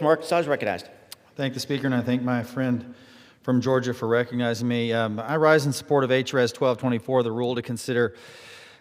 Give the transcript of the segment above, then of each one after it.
From Arkansas is recognized. Thank the Speaker, and I thank my friend from Georgia for recognizing me. I rise in support of HRS 1224, the rule to consider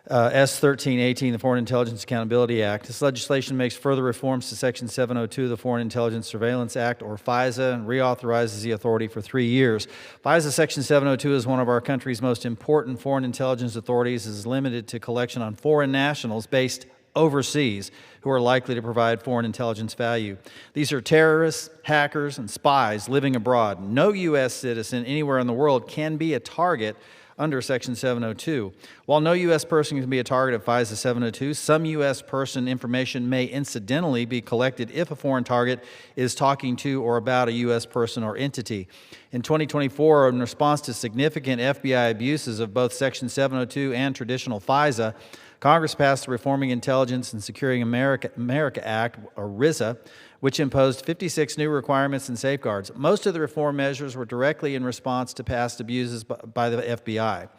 S 1318, the Foreign Intelligence Accountability Act. This legislation makes further reforms to Section 702 of the Foreign Intelligence Surveillance Act, or FISA, and reauthorizes the authority for 3 years. FISA Section 702 is one of our country's most important foreign intelligence authorities. It is limited to collection on foreign nationals based overseas who are likely to provide foreign intelligence value. These are terrorists, hackers, and spies living abroad. No U.S. citizen anywhere in the world can be a target under Section 702. While no U.S. person can be a target of FISA 702, some U.S. person information may incidentally be collected if a foreign target is talking to or about a U.S. person or entity. In 2024, in response to significant FBI abuses of both Section 702 and traditional FISA, Congress passed the Reforming Intelligence and Securing America Act, or RISA, which imposed 56 new requirements and safeguards. Most of the reform measures were directly in response to past abuses by the FBI.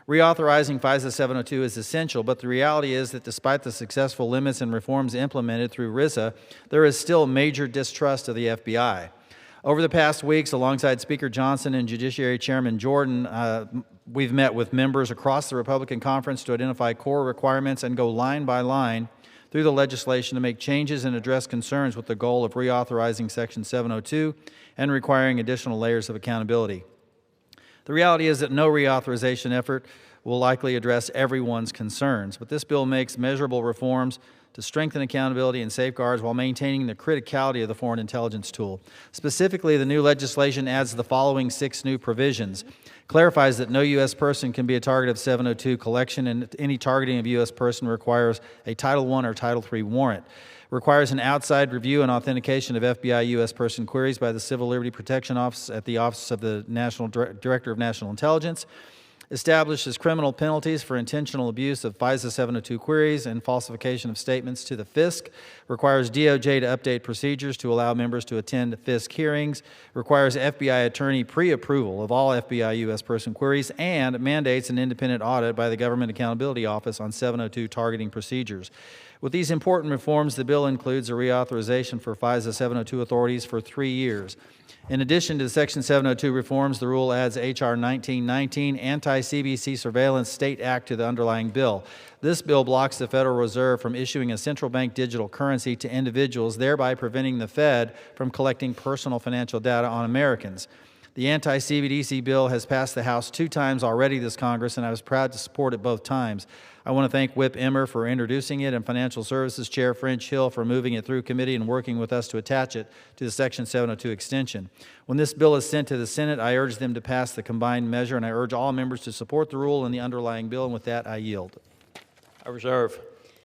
Reauthorizing FISA 702 is essential, but the reality is that despite the successful limits and reforms implemented through RISA, there is still major distrust of the FBI. Over the past weeks, alongside Speaker Johnson and Judiciary Chairman Jordan, we've met with members across the Republican conference to identify core requirements and go line by line through the legislation to make changes and address concerns with the goal of reauthorizing Section 702 and requiring additional layers of accountability. The reality is that no reauthorization effort will likely address everyone's concerns, but this bill makes measurable reforms to strengthen accountability and safeguards while maintaining the criticality of the foreign intelligence tool. Specifically, the new legislation adds the following 6 new provisions. Clarifies that no U.S. person can be a target of 702 collection, and any targeting of U.S. person requires a Title I or Title III warrant. Requires an outside review and authentication of FBI U.S. person queries by the Civil Liberty Protection Office at the Office of the National Director of National Intelligence. Establishes criminal penalties for intentional abuse of FISA 702 queries and falsification of statements to the FISC. Requires DOJ to update procedures to allow members to attend FISC hearings. Requires FBI attorney pre-approval of all FBI U.S. person queries, and mandates an independent audit by the Government Accountability Office on 702 targeting procedures. With these important reforms, the bill includes a reauthorization for FISA 702 authorities for 3 years. In addition to the Section 702 reforms, the rule adds H.R. 1919, Anti-CBC Surveillance State Act, to the underlying bill. This bill blocks the Federal Reserve from issuing a central bank digital currency to individuals, thereby preventing the Fed from collecting personal financial data on Americans. The anti-CBDC bill has passed the House 2 times already this Congress, and I was proud to support it both times. I want to thank Whip Emmer for introducing it and Financial Services Chair French Hill for moving it through committee and working with us to attach it to the Section 702 extension. When this bill is sent to the Senate, I urge them to pass the combined measure, and I urge all members to support the rule and the underlying bill, and with that, I yield. I reserve.